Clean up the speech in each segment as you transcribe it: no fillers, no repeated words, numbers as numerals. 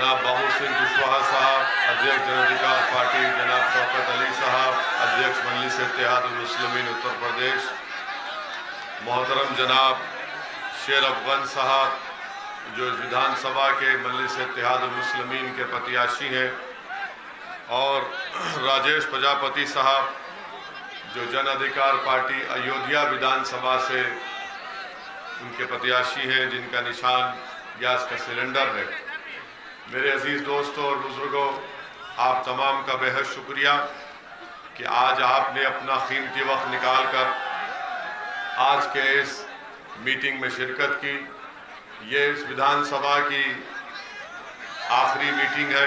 जनाब बाबू सिंह कुशवाहा साहब, अध्यक्ष जन अधिकार पार्टी, जनाब शौकत अली साहब, अध्यक्ष मजलिस इत्तेहादुल मुस्लिमीन उत्तर प्रदेश, मोहतरम जनाब शेर अफगन साहब जो विधानसभा के मजलिस इत्तेहादुल मुस्लिमीन के प्रत्याशी हैं, और राजेश प्रजापति साहब जो जन अधिकार पार्टी अयोध्या विधानसभा से उनके प्रत्याशी हैं, जिनका निशान गैस का सिलेंडर है। मेरे अजीज़ दोस्तों और बुजुर्गों, आप तमाम का बेहद शुक्रिया कि आज आपने अपना कीमती वक्त निकाल कर आज के इस मीटिंग में शिरकत की। ये इस विधानसभा की आखिरी मीटिंग है।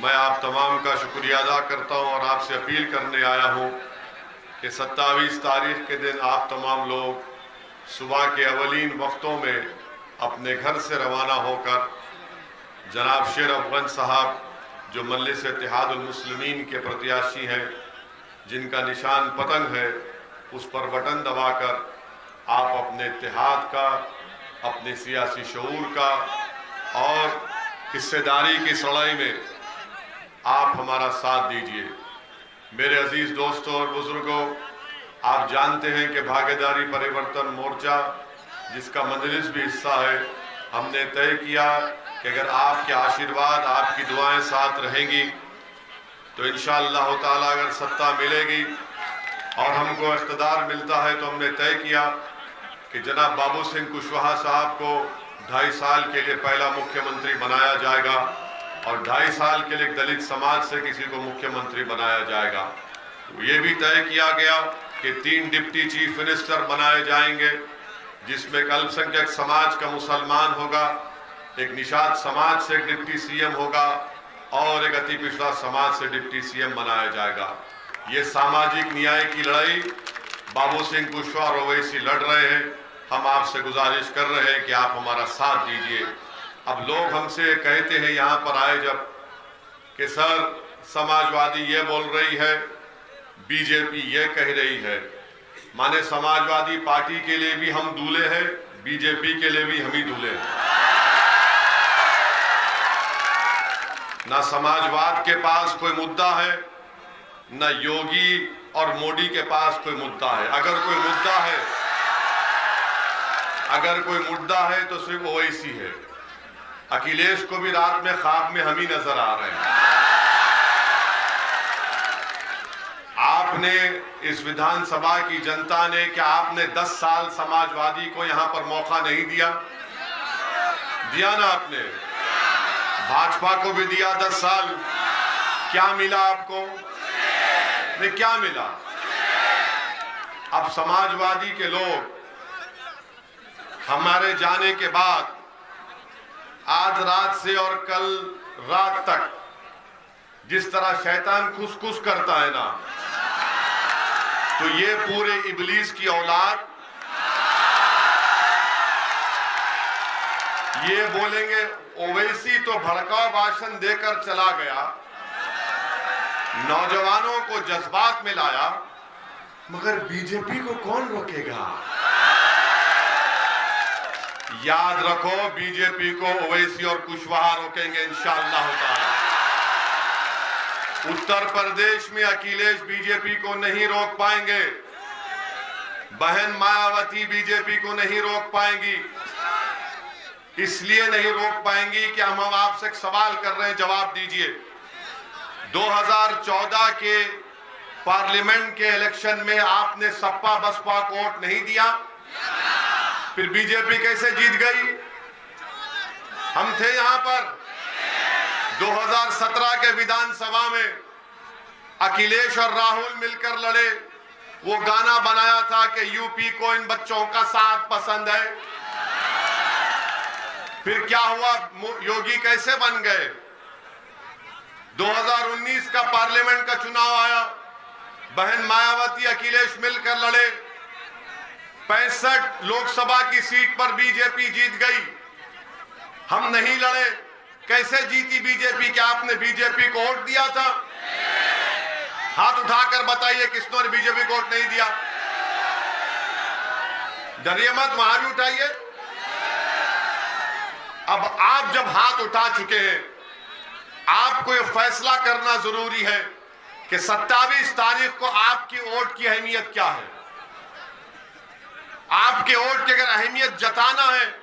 मैं आप तमाम का शुक्रिया अदा करता हूं और आपसे अपील करने आया हूं कि 27 तारीख के दिन आप तमाम लोग सुबह के अवलीन वक्तों में अपने घर से रवाना होकर जनाब शेर अफगन साहब जो मजलिस इत्तेहादुल मुस्लिमीन के प्रत्याशी हैं, जिनका निशान पतंग है, उस पर बटन दबाकर आप अपने इत्तेहाद का, अपने सियासी शऊर का और हिस्सेदारी की सड़ाई में आप हमारा साथ दीजिए। मेरे अजीज़ दोस्तों और बुजुर्गों, आप जानते हैं कि भागीदारी परिवर्तन मोर्चा, जिसका मजलिस भी हिस्सा है, हमने तय किया कि अगर आपके आशीर्वाद, आपकी दुआएं साथ रहेंगी तो इंशाअल्लाह ताला अगर सत्ता मिलेगी और हमको इख्तिदार मिलता है तो हमने तय किया कि जनाब बाबू सिंह कुशवाहा साहब को 2.5 साल के लिए पहला मुख्यमंत्री बनाया जाएगा और 2.5 साल के लिए दलित समाज से किसी को मुख्यमंत्री बनाया जाएगा। तो ये भी तय किया गया कि 3 डिप्टी चीफ मिनिस्टर बनाए जाएंगे, जिसमें एक अल्पसंख्यक समाज का मुसलमान होगा, एक निषाद समाज से एक डिप्टी सीएम होगा और एक अति पिछड़ा समाज से डिप्टी सीएम बनाया जाएगा। ये सामाजिक न्याय की लड़ाई बाबू सिंह कुशवाहा और ओवैसी लड़ रहे हैं। हम आपसे गुजारिश कर रहे हैं कि आप हमारा साथ दीजिए। अब लोग हमसे कहते हैं यहाँ पर आए जब कि सर समाजवादी ये बोल रही है, बीजेपी ये कह रही है, माने समाजवादी पार्टी के लिए भी हम दूल्हे हैं, बीजेपी के लिए भी हम ही दूल्हे हैं। ना समाजवाद के पास कोई मुद्दा है, ना योगी और मोदी के पास कोई मुद्दा है। अगर कोई मुद्दा है तो सिर्फ ओवैसी है। अखिलेश को भी रात में ख्वाब में हम ही नजर आ रहे हैं। आपने इस विधानसभा की जनता ने, क्या आपने 10 साल समाजवादी को यहां पर मौका नहीं दिया? दिया ना आपने? भाजपा को भी दिया 10 साल। क्या मिला आपको? नहीं, क्या मिला? अब समाजवादी के लोग हमारे जाने के बाद आज रात से और कल रात तक जिस तरह शैतान खुसखुस करता है ना, तो ये पूरे इब्लीस की औलाद ये बोलेंगे ओवैसी तो भड़काऊ भाषण देकर चला गया, नौजवानों को जज्बात में लाया, मगर बीजेपी को कौन रोकेगा? याद रखो, बीजेपी को ओवैसी और कुशवाहा रोकेंगे इंशाअल्लाह ताला। उत्तर प्रदेश में अखिलेश बीजेपी को नहीं रोक पाएंगे, बहन मायावती बीजेपी को नहीं रोक पाएंगी। इसलिए नहीं रोक पाएंगी कि हम आपसे एक सवाल कर रहे हैं, जवाब दीजिए। 2014 के पार्लियामेंट के इलेक्शन में आपने सपा बसपा को वोट नहीं दिया, फिर बीजेपी कैसे जीत गई? हम थे यहां पर 2017 के विधानसभा में, अखिलेश और राहुल मिलकर लड़े। वो गाना बनाया था कि यूपी को इन बच्चों का साथ पसंद है। फिर क्या हुआ? योगी कैसे बन गए? 2019 का पार्लियामेंट का चुनाव आया, बहन मायावती अखिलेश मिलकर लड़े, 65 लोकसभा की सीट पर बीजेपी जीत गई। हम नहीं लड़े, कैसे जीती बीजेपी? क्या आपने बीजेपी को वोट दिया था? हाथ उठाकर बताइए किसने बीजेपी को वोट नहीं दिया। डरिए मत, वहां भी उठाइए। अब आप आप जब हाथ उठा चुके हैं, आपको यह फैसला करना जरूरी है कि 27 तारीख को आपकी वोट की अहमियत क्या है। आपके वोट की अगर अहमियत जताना है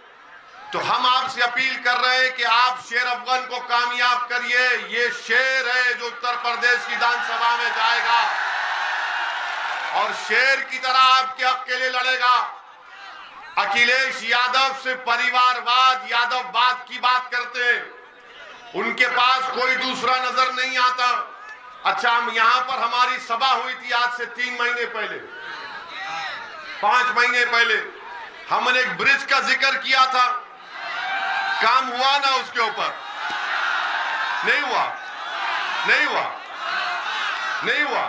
तो हम आपसे अपील कर रहे हैं कि आप शेर अफगान को कामयाब करिए। ये शेर है जो उत्तर प्रदेश की विधानसभा में जाएगा और शेर की तरह आपके हक के लिए लड़ेगा। अखिलेश यादव से परिवारवाद, यादववाद की बात करते हैं, उनके पास कोई दूसरा नजर नहीं आता। अच्छा, हम यहां पर हमारी सभा हुई थी आज से 3 महीने पहले, 5 महीने पहले हमने एक ब्रिज का जिक्र किया था। काम हुआ ना उसके ऊपर? नहीं हुआ, नहीं हुआ, नहीं हुआ।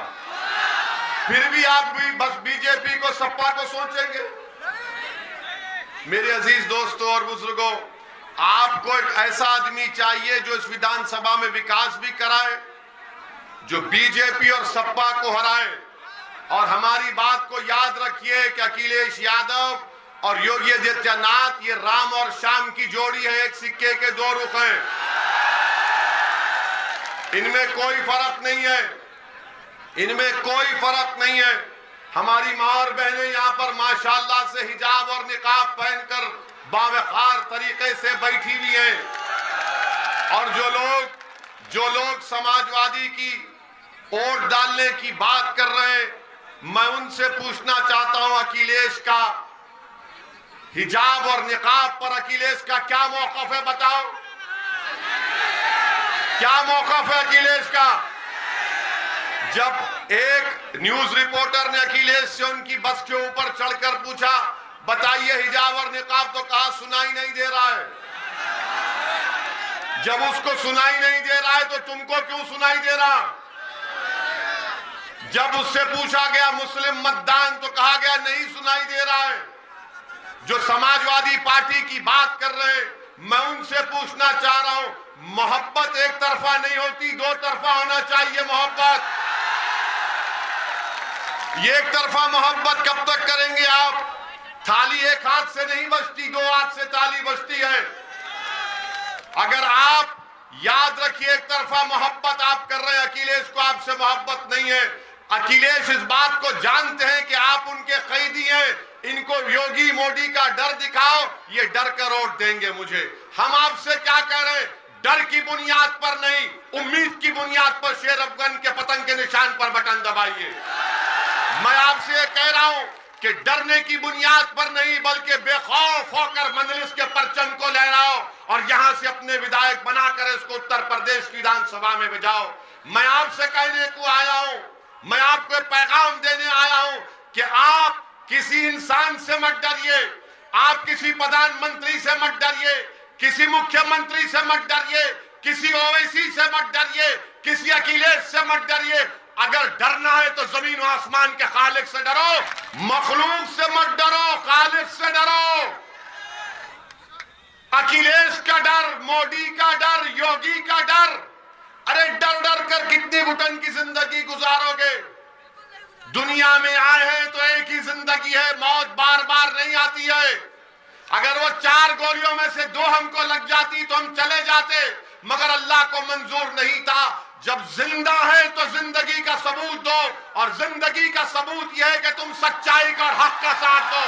फिर भी आप भी बस बीजेपी को, सपा को सोचेंगे। मेरे अजीज दोस्तों और बुजुर्गों, आपको एक ऐसा आदमी चाहिए जो इस विधानसभा में विकास भी कराए, जो बीजेपी और सपा को हराए। और हमारी बात को याद रखिए कि अखिलेश यादव और योगी आदित्यनाथ ये राम और श्याम की जोड़ी है, एक सिक्के के 2 रुख हैं। इनमें कोई फर्क नहीं है, इनमें कोई फर्क नहीं है। हमारी मां और बहनें यहाँ पर माशाअल्लाह से हिजाब और निकाब पहनकर बावकार तरीके से बैठी हुई हैं। और जो लोग समाजवादी की वोट डालने की बात कर रहे हैं, मैं उनसे पूछना चाहता हूं, अखिलेश का हिजाब और निकाब पर अखिलेश का क्या मौक़िफ़ है? बताओ, क्या मौक़िफ़ है अखिलेश का? जब एक न्यूज रिपोर्टर ने अखिलेश से उनकी बस के ऊपर चढ़कर पूछा, बताइए हिजाब और निकाब, तो कहा सुनाई नहीं दे रहा है। जब उसको सुनाई नहीं दे रहा है तो तुमको क्यों सुनाई दे रहा? जब उससे पूछा गया मुस्लिम मतदान तो कहा गया नहीं सुनाई दे रहा है। जो समाजवादी पार्टी की बात कर रहे हैं, मैं उनसे पूछना चाह रहा हूं, मोहब्बत एक तरफा नहीं होती, 2 तरफा होना चाहिए मोहब्बत। ये एक तरफा मोहब्बत कब तक करेंगे आप? थाली एक हाथ से नहीं बजती, 2 हाथ से ताली बजती है। अगर आप याद रखिए, एक तरफा मोहब्बत आप कर रहे हैं, अखिलेश को आपसे मोहब्बत नहीं है। अखिलेश इस बात को जानते हैं कि आप उनके कैदी हैं। इनको योगी मोदी का डर दिखाओ, ये डर कर वोट देंगे मुझे। हम आपसे क्या कह रहे हैं? डर की बुनियाद पर नहीं, उम्मीद की बुनियाद पर शेर अफगान के पतंग के निशान पर बटन दबाइए। मैं आपसे ये कह रहा हूं कि डरने की बुनियाद पर नहीं, बल्कि बेखौफ होकर मजलिस के परचम को लहराओ और यहां से अपने विधायक बनाकर इसको उत्तर प्रदेश की विधानसभा में भेजाओ। मैं आपसे कहने को आया हूं, मैं आपको पैगाम देने आया हूं कि आप किसी इंसान से मत डरिए, आप किसी प्रधानमंत्री से मत डरिए, किसी मुख्यमंत्री से मत डरिए, किसी ओवैसी से मत डरिए, किसी अखिलेश से मत डरिए। अगर डरना है तो जमीन और आसमान के खालिक से डरो, मखलूक से मत डरो, खालिक से डरो। अखिलेश का डर, मोदी का डर, योगी का डर, अरे डर डर कर कितनी घुटन की जिंदगी गुजारोगे? दुनिया में आए हैं तो एक ही जिंदगी है, मौत बार बार नहीं आती है। अगर वो 4 गोलियों में से 2 हमको लग जाती तो हम चले जाते, मगर अल्लाह को मंजूर नहीं था। जब जिंदा है तो जिंदगी का सबूत दो, और जिंदगी का सबूत यह है कि तुम सच्चाई का और हक का साथ दो।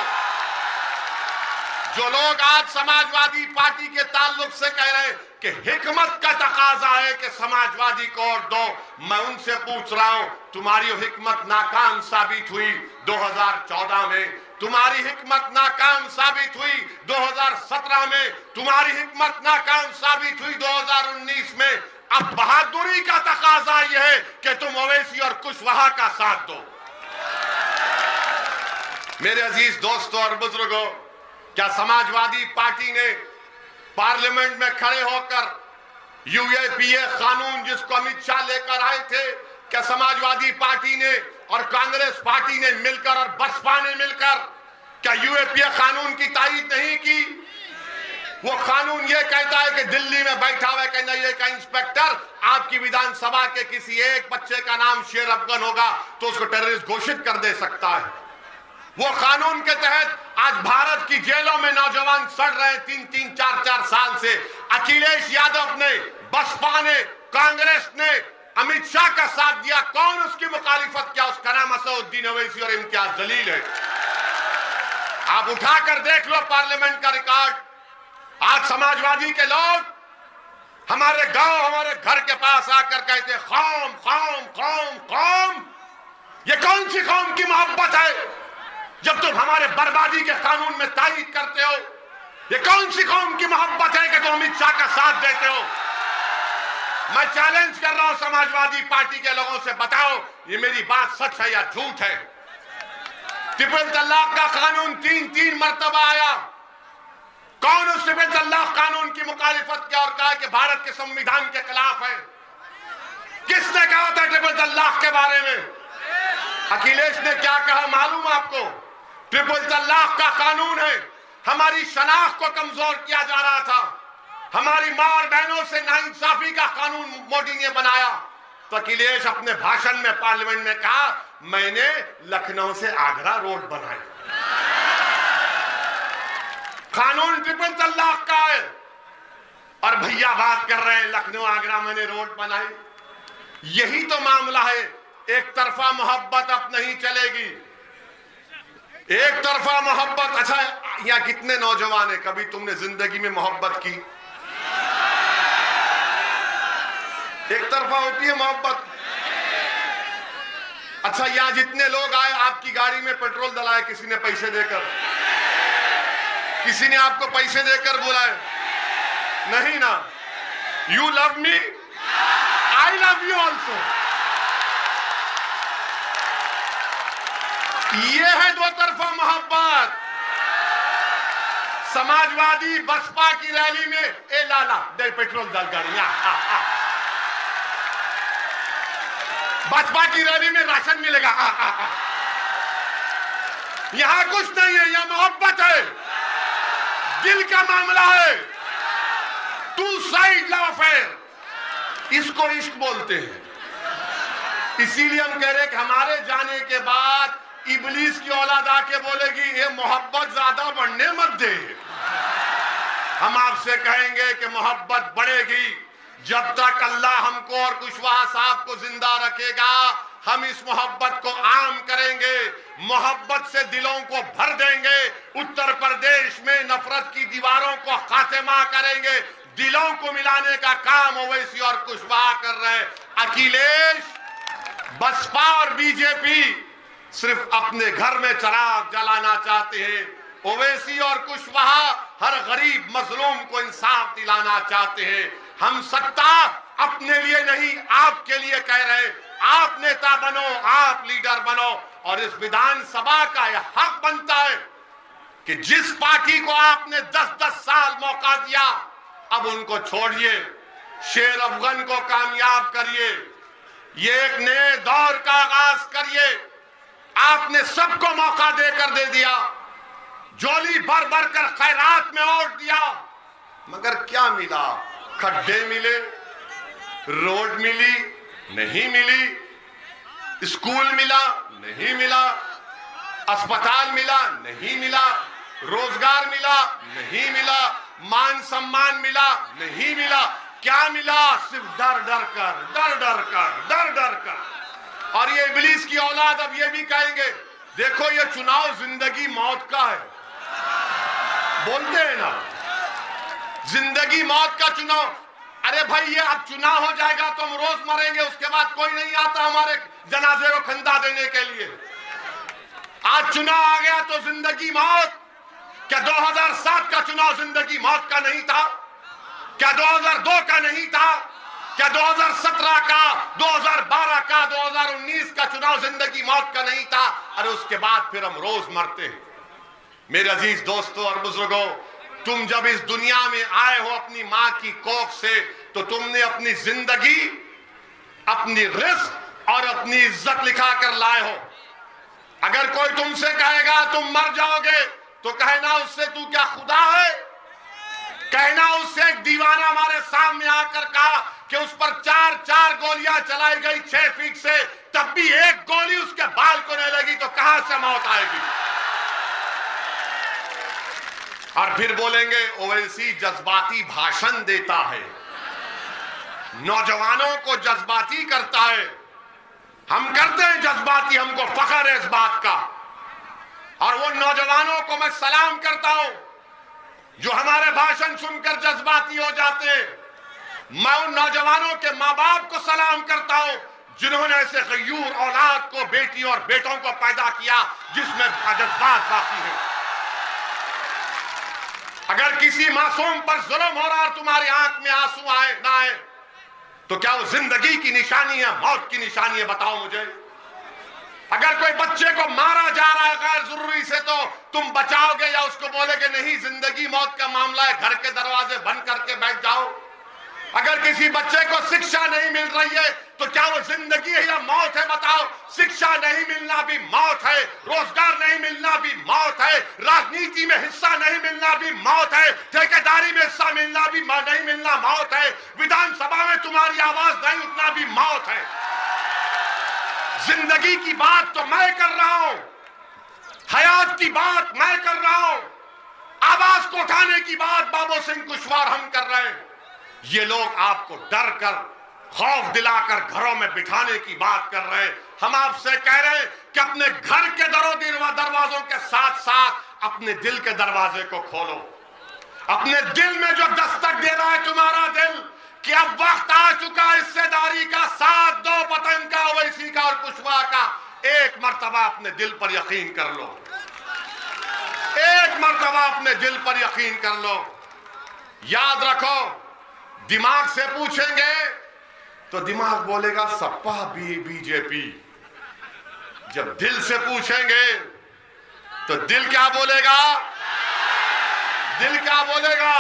जो लोग आज समाजवादी पार्टी के ताल्लुक से कह रहे हैं कि हिकमत का तकाजा है कि समाजवादी को वोट दो, मैं उनसे पूछ रहा हूं, तुम्हारी हिकमत नाकाम साबित हुई 2014 में, तुम्हारी हिकमत नाकाम साबित हुई 2017 में, तुम्हारी हिकमत नाकाम साबित हुई 2019 में। अब बहादुरी का तकाजा यह है कि तुम ओवैसी और कुशवाहा का साथ दो। मेरे अजीज दोस्तों और बुजुर्गों, क्या समाजवादी पार्टी ने पार्लियामेंट में खड़े होकर यूएपीए कानून जिसको अमित शाह लेकर आए थे, क्या समाजवादी पार्टी ने और कांग्रेस पार्टी ने मिलकर और बसपा ने मिलकर क्या यूएपीए कानून की तायीद नहीं की? वो कानून ये कहता है कि दिल्ली में बैठा हुआ एनआईए का इंस्पेक्टर आपकी विधानसभा के किसी एक बच्चे का नाम शेर अफगान होगा तो उसको टेररिस्ट घोषित कर दे सकता है। वो कानून के तहत आज भारत की जेलों में नौजवान सड़ रहे 3-3, 4-4 साल से। अखिलेश यादव ने, बसपा ने, कांग्रेस ने अमित शाह का साथ दिया, कौन उसकी मुखालिफत किया? उसका नाम असदुद्दीन ओवैसी और इम्तियाज जलील है। आप उठाकर देख लो पार्लियामेंट का रिकॉर्ड। आज समाजवादी के लोग हमारे गांव, हमारे घर के पास आकर कहते कौम कौम कौम कौम। ये कौन सी कौम की मोहब्बत है जब तुम हमारे बर्बादी के कानून में तारीफ करते हो? ये कौन सी कौम की मोहब्बत है कि तुम अमित शाह का साथ देते हो? मैं चैलेंज कर रहा हूं समाजवादी पार्टी के लोगों से, बताओ ये मेरी बात सच है या झूठ है? ट्रिपल तलाक का कानून 3-3 मर्तबा आया। कौन उस ट्रिपल तलाक कानून की मुखालिफत किया और कहा कि भारत के संविधान के खिलाफ है? किसने कहा था ट्रिपल तलाक के बारे में? अखिलेश ने क्या कहा मालूम आपको? ट्रिपल तलाक का कानून है, हमारी शनाख्त को कमजोर किया जा रहा था, हमारी मां और बहनों से नाइंसाफी का कानून मोदी ने बनाया। तो अखिलेश अपने भाषण में पार्लियामेंट में कहा मैंने लखनऊ से आगरा रोड बनाई। कानून ट्रिपल तलाक का है और भैया बात कर रहे हैं लखनऊ आगरा मैंने रोड बनाई। यही तो मामला है। एक तरफा मोहब्बत अब नहीं चलेगी, एक तरफा मोहब्बत। अच्छा, यहां कितने नौजवान है, कभी तुमने जिंदगी में मोहब्बत की? एक तरफा होती है मोहब्बत। अच्छा, यहां जितने लोग आए आपकी गाड़ी में पेट्रोल डलाया किसी ने पैसे देकर? किसी ने आपको पैसे देकर बुलाए? नहीं ना। You love me, I love you also. ये है दो तरफा मोहब्बत। समाजवादी बसपा की रैली में ए लाला दे पेट्रोल डाल गाड़ियां, बसपा की रैली में राशन मिलेगा। यहां कुछ नहीं है, यह मोहब्बत है, दिल का मामला है। टू साइड लव अफेयर, इसको इश्क बोलते हैं। इसीलिए हम कह रहे हैं कि हमारे जाने के बाद इबलीस की औलाद आके बोलेगी ये मोहब्बत ज्यादा बढ़ने मत दे। हम आपसे कहेंगे कि मोहब्बत बढ़ेगी जब तक अल्लाह हमको और कुशवाहा साहब को जिंदा रखेगा। हम इस मोहब्बत को आम करेंगे, मोहब्बत से दिलों को भर देंगे। उत्तर प्रदेश में नफरत की दीवारों को खात्मा करेंगे। दिलों को मिलाने का काम ओवैसी और कुशवाहा कर रहे हैं। अखिलेश, बसपा और बीजेपी सिर्फ अपने घर में चिराग जलाना चाहते हैं। ओवैसी और कुशवाहा हर गरीब मजलूम को इंसाफ दिलाना चाहते हैं। हम सत्ता अपने लिए नहीं आपके लिए कह रहे हैं। आप नेता बनो, आप लीडर बनो और इस विधानसभा का यह हक बनता है कि जिस पार्टी को आपने 10-10 साल मौका दिया अब उनको छोड़िए, शेर अफगान को कामयाब करिए, ये एक नए दौर का आगाज करिए। आपने सबको मौका देकर दे दिया, झोली भर भर कर खैरात में वोट दिया, मगर क्या मिला? खड्डे मिले, रोड मिली नहीं मिली, स्कूल मिला नहीं मिला, अस्पताल मिला नहीं मिला, रोजगार मिला नहीं मिला, मान सम्मान मिला नहीं मिला। क्या मिला? सिर्फ डर डर कर, डर डर कर, डर डर कर। और ये इब्लीस की औलाद अब ये भी कहेंगे देखो ये चुनाव जिंदगी मौत का है। बोलते हैं ना जिंदगी मौत का चुनाव। अरे भाई ये अब चुनाव हो जाएगा तो हम रोज मरेंगे, उसके बाद कोई नहीं आता हमारे जनाजे को खंदा देने के लिए। आज चुनाव आ गया तो जिंदगी मौत। क्या 2007 का चुनाव जिंदगी मौत का नहीं था? क्या 2002 का नहीं था? क्या 2017 का, 2012 का, 2019 का चुनाव जिंदगी मौत का नहीं था? अरे उसके बाद फिर हम रोज मरते हैं। मेरे अजीज दोस्तों और बुजुर्गों, तुम जब इस दुनिया में आए हो अपनी मां की कोख से तो तुमने अपनी जिंदगी, अपनी रिस्क और अपनी इज्जत लिखा कर लाए हो। अगर कोई तुमसे कहेगा तुम मर जाओगे तो कहना उससे तू क्या खुदा है? कहना उससे एक दीवाना हमारे सामने आकर कहा कि उस पर 4-4 गोलियां चलाई गई 6 फीट से, तब भी एक गोली उसके बाल को नहीं लगी तो कहां से मौत आएगी? और फिर बोलेंगे ओवैसी जज्बाती भाषण देता है, नौजवानों को जज्बाती करता है। हम करते हैं जज्बाती, हमको फख्र है इस बात का। और वो नौजवानों को मैं सलाम करता हूं जो हमारे भाषण सुनकर जज्बाती हो जाते हैं। मैं उन नौजवानों के मां बाप को सलाम करता हूं जिन्होंने ऐसे गयूर औलाद को, बेटी और बेटों को पैदा किया जिसमें जज्बात बाकी है। अगर किसी मासूम पर जुल्म हो रहा और तुम्हारी आंख में आंसू आए ना आए तो क्या वो जिंदगी की निशानी है, मौत की निशानी है? बताओ मुझे। अगर कोई बच्चे को मारा जा रहा है गैर जरूरी से तो तुम बचाओगे या उसको बोलोगे नहीं जिंदगी मौत का मामला है, घर के दरवाजे बंद करके बैठ जाओ? अगर किसी बच्चे को शिक्षा नहीं मिल रही है तो क्या वो जिंदगी है या मौत है? बताओ। शिक्षा नहीं मिलना भी मौत है, रोजगार नहीं मिलना भी मौत है, राजनीति में हिस्सा नहीं मिलना भी मौत है, ठेकेदारी में हिस्सा मिलना भी नहीं मिलना मौत है, विधानसभा में तुम्हारी आवाज नहीं उठना भी मौत है। जिंदगी की बात तो मैं कर रहा हूं, हयात की बात मैं कर रहा हूं, आवाज को उठाने की बात बाबू सिंह कुशवाहा हम कर रहे हैं। ये लोग आपको डर कर, खौफ दिलाकर घरों में बिठाने की बात कर रहे हैं। हम आपसे कह रहे हैं कि अपने घर के दरवाजों के साथ साथ अपने दिल के दरवाजे को खोलो। अपने दिल में जो दस्तक दे रहा है तुम्हारा दिल कि अब वक्त आ चुका हिस्सेदारी का, साथ दो वतन का, ओवैसी का और कुशवाहा का। एक मर्तबा अपने दिल पर यकीन कर लो, एक मर्तबा अपने दिल पर यकीन कर लो। याद रखो, दिमाग से पूछेंगे तो दिमाग बोलेगा सपा बीजेपी। जब दिल से पूछेंगे तो दिल क्या बोलेगा? दिल क्या बोलेगा?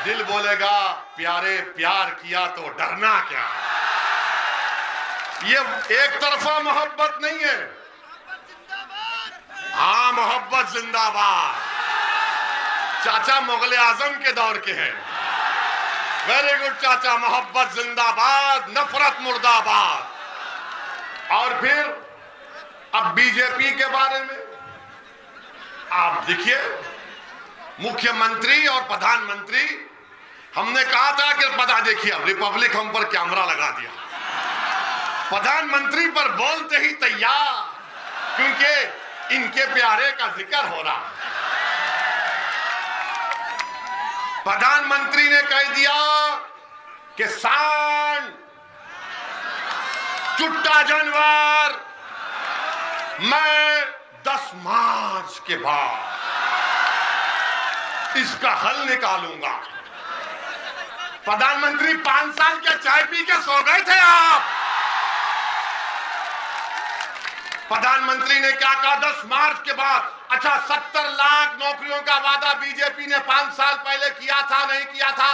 दिल बोलेगा प्यारे प्यार किया तो डरना क्या। ये एक तरफा मोहब्बत नहीं है। हाँ, मोहब्बत जिंदाबाद। चाचा मुगल आजम के दौर के हैं। वेरी गुड चाचा, मोहब्बत जिंदाबाद, नफरत मुर्दाबाद। और फिर अब बीजेपी के बारे में आप देखिए, मुख्यमंत्री और प्रधानमंत्री, हमने कहा था कि पता देखिए अब रिपब्लिक हम पर कैमरा लगा दिया, प्रधानमंत्री पर बोलते ही तैयार, क्योंकि इनके प्यारे का जिक्र हो रहा। प्रधानमंत्री ने कह दिया कि सांड, चुट्टा जानवर, मैं 10 मार्च के बाद इसका हल निकालूंगा। प्रधानमंत्री 5 साल के चाय पी के सो गए थे आप। प्रधानमंत्री ने क्या कहा 10 मार्च के बाद? अच्छा, 70 लाख नौकरियों का वादा बीजेपी ने 5 साल पहले किया था, नहीं किया था?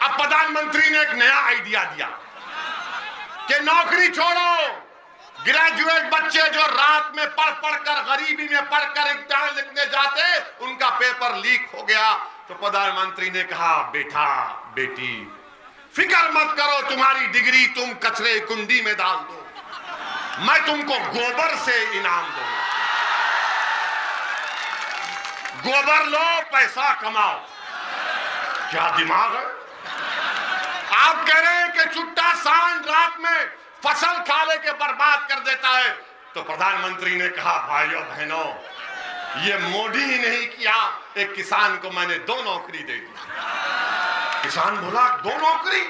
अब प्रधानमंत्री ने एक नया आइडिया दिया कि नौकरी छोड़ो, ग्रेजुएट बच्चे जो रात में पढ़ कर, गरीबी में पढ़कर इम्तिहान लिखने जाते, उनका पेपर लीक हो गया। तो प्रधानमंत्री ने कहा बेटा बेटी फिक्र मत करो, तुम्हारी डिग्री तुम कचरे कुंडी में डाल दो, मैं तुमको गोबर से इनाम दूंगा। गोबर लो, पैसा कमाओ। क्या दिमाग है? आप कह रहे हैं कि चुट्टा सांड रात में फसल खा लेके बर्बाद कर देता है। तो प्रधानमंत्री ने कहा भाइयों बहनों, ये मोदी ही नहीं किया, एक किसान को मैंने 2 नौकरी दे दी। किसान बोला 2 नौकरी?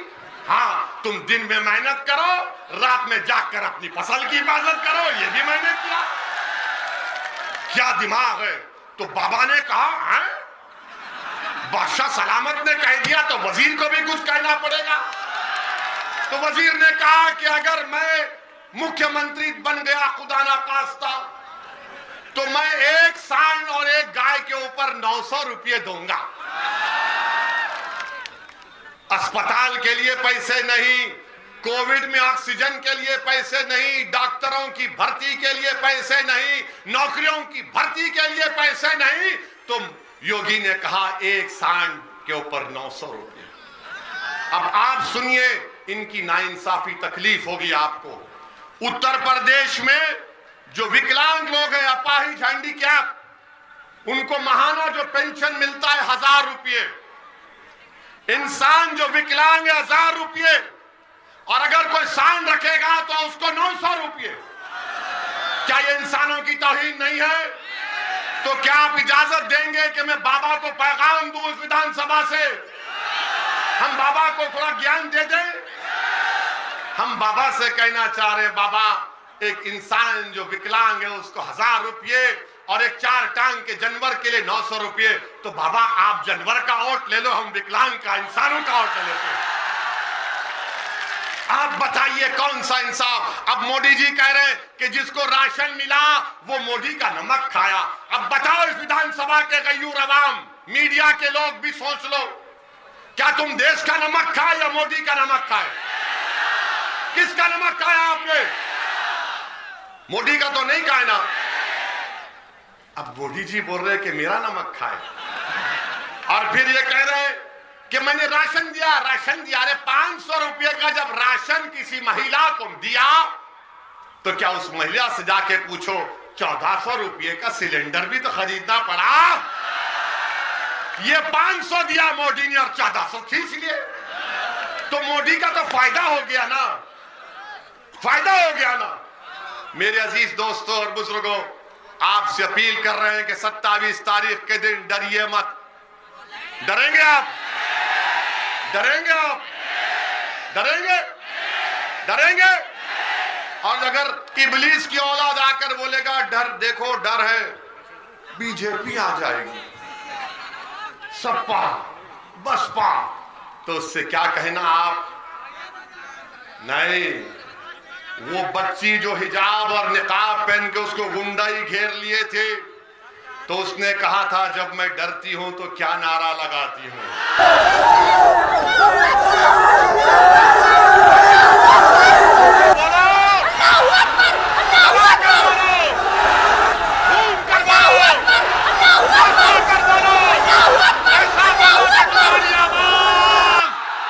हाँ, तुम दिन में मेहनत करो, रात में जागकर अपनी फसल की हिफाजत करो, ये भी मैंने किया। क्या दिमाग है? तो बाबा ने कहा है, बादशाह सलामत ने कह दिया तो वजीर को भी कुछ कहना पड़ेगा। तो वजीर ने कहा कि अगर मैं मुख्यमंत्री बन गया खुदा ना खास्ता तो मैं एक सांड और एक गाय के ऊपर 900 रुपये दूंगा। अस्पताल के लिए पैसे नहीं, कोविड में ऑक्सीजन के लिए पैसे नहीं, डॉक्टरों की भर्ती के लिए पैसे नहीं, नौकरियों की भर्ती के लिए पैसे नहीं। तो योगी ने कहा एक सांड के ऊपर 900 रुपये। अब आप सुनिए, इनकी नाइंसाफी तकलीफ होगी आपको। उत्तर प्रदेश में जो विकलांग लोग हैं, अपाहिज, हैंडीकैप, उनको महाना जो पेंशन मिलता है 1000 रुपये, इंसान जो विकलांग है 1000 रुपये, और अगर कोई सांड रखेगा तो उसको 900 रुपये। क्या ये इंसानों की तौहीन नहीं है? तो क्या आप इजाजत देंगे कि मैं बाबा को पैगाम दूं इस विधानसभा से, हम बाबा को थोड़ा ज्ञान दे दें? हम बाबा से कहना चाह रहे, बाबा एक इंसान जो विकलांग है उसको 1000 रुपये और एक 4 टांग के जानवर के लिए 900 रुपये। तो बाबा आप जानवर का वोट ले लो, हम विकलांग का, इंसानों का वोट ले लेते हैं। आप बताइए कौन सा इंसाफ? अब मोदी जी कह रहे हैं कि जिसको राशन मिला वो मोदी का नमक खाया। अब बताओ इस विधानसभा के गयूर अवाम, मीडिया के लोग भी सोच लो, क्या तुम देश का नमक खाए या मोदी का नमक खाए? किसका नमक खाया आपने? मोदी का तो नहीं खाया ना। अब मोदी जी बोल रहे कि मेरा नमक खाए, और फिर ये कह रहे हैं कि मैंने राशन दिया, राशन दिया। अरे 500 रुपये का जब राशन किसी महिला को दिया तो क्या उस महिला से जाके पूछो 1400 रुपये का सिलेंडर भी तो खरीदना पड़ा? ये 500 दिया मोदी ने और 1400 खींच लिए। तो मोदी का तो फायदा हो गया ना, फायदा हो गया ना। मेरे अजीज दोस्तों और बुजुर्गों, आपसे अपील कर रहे हैं कि 27 तारीख के दिन डरिए मत। डरेंगे आप? डरेंगे आप? डरेंगे? डरेंगे? और अगर इबलीस की औलाद आकर बोलेगा डर, देखो डर है, बीजेपी आ जाएगी, सपा बसपा, तो उससे क्या कहना आप? नहीं, वो बच्ची जो हिजाब और निकाब पहन के उसको गुंडाई घेर लिए थे, तो उसने कहा था जब मैं डरती हूं तो क्या नारा लगाती हूं।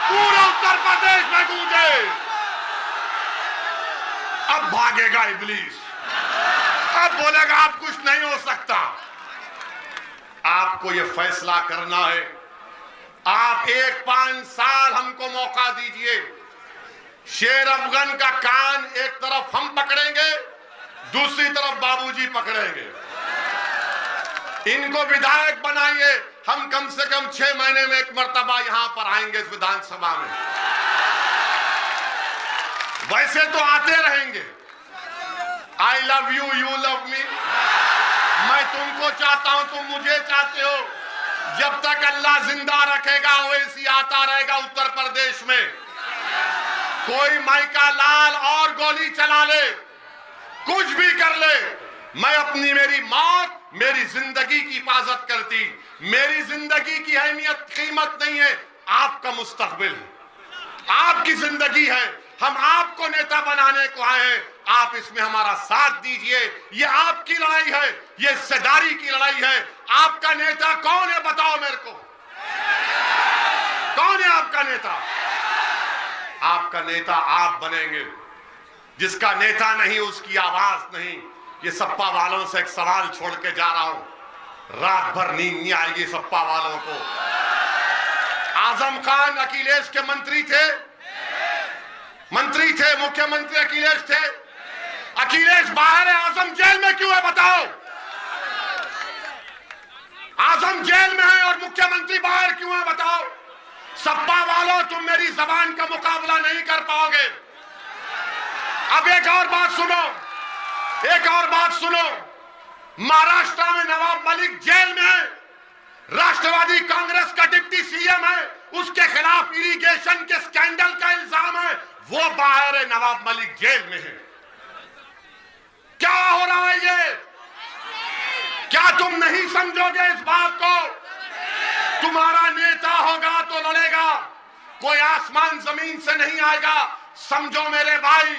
पूरा उत्तर प्रदेश में गूंजे। अब भागेगा इब्लीस, अब बोलेगा आप कुछ नहीं हो सकता। आपको यह फैसला करना है। आप 1-5 साल हमको मौका दीजिए। शेर अफगान का कान एक तरफ हम पकड़ेंगे, दूसरी तरफ बाबूजी पकड़ेंगे। इनको विधायक बनाइए, हम कम से कम 6 महीने में एक मर्तबा यहां पर आएंगे इस विधानसभा में। वैसे तो आते रहेंगे। I love you, you love me. मैं तुमको चाहता हूं, तुम मुझे चाहते हो। जब तक अल्लाह जिंदा रखेगा वैसी आता रहेगा उत्तर प्रदेश में। कोई माइका लाल और गोली चला ले, कुछ भी कर ले, मैं अपनी मेरी मौत मेरी जिंदगी की हिफाजत करती। मेरी जिंदगी की अहमियत कीमत नहीं है, आपका मुस्तकबिल है, आपकी जिंदगी है। हम आपको नेता बनाने को आए हैं, आप इसमें हमारा साथ दीजिए। ये आपकी लड़ाई है, ये हिस्सेदारी की लड़ाई है। आपका नेता कौन है बताओ मेरे को, कौन है आपका नेता? आपका नेता आप बनेंगे। जिसका नेता नहीं उसकी आवाज नहीं। ये सपा वालों से एक सवाल छोड़ के जा रहा हूं, रात भर नींद नहीं आएगी सपा वालों को। आजम खान अखिलेश के मंत्री थे, मुख्यमंत्री अखिलेश थे। अखिलेश बाहर है, आजम जेल में क्यों है बताओ? आजम जेल में है और मुख्यमंत्री बाहर क्यों है बताओ? सपा वालों तुम मेरी जबान का मुकाबला नहीं कर पाओगे। अब एक और बात सुनो, एक और बात सुनो। महाराष्ट्र में नवाब मलिक जेल में है, राष्ट्रवादी कांग्रेस का डिप्टी सीएम है, उसके खिलाफ इरिगेशन के स्कैंडल का इल्जाम है, वो बाहर है, नवाब मलिक जेल में है। क्या हो रहा है ये? क्या तुम नहीं समझोगे इस बात को? तुम्हारा नेता होगा तो लड़ेगा, कोई आसमान जमीन से नहीं आएगा। समझो मेरे भाई,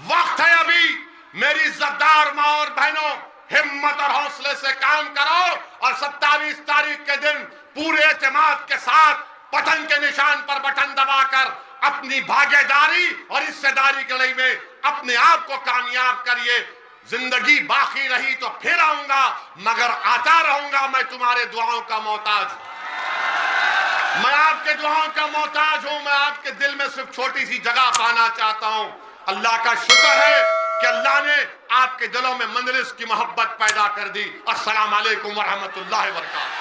वक्त है अभी। मेरी इज्जतदार मां और बहनों, हिम्मत और हौसले से काम करो और 27 तारीख के दिन पूरे एतमाद के साथ पतन के निशान पर बटन दबाकर अपनी भागीदारी और हिस्सेदारी की लड़ाई में अपने आप को कामयाब करिए। जिंदगी बाकी रही तो फिर आऊंगा, मगर आता रहूंगा मैं तुम्हारे दुआओं का मोहताज। मैं आपके दुआओं का मोहताज हूं। मैं आपके दिल में सिर्फ छोटी सी जगह पाना चाहता हूं। अल्लाह का शुक्र है कि अल्लाह ने आपके दिलों में मंजलिस की मोहब्बत पैदा कर दी। अस्सलाम वालेकुम व रहमतुल्लाहि व बरकातहू।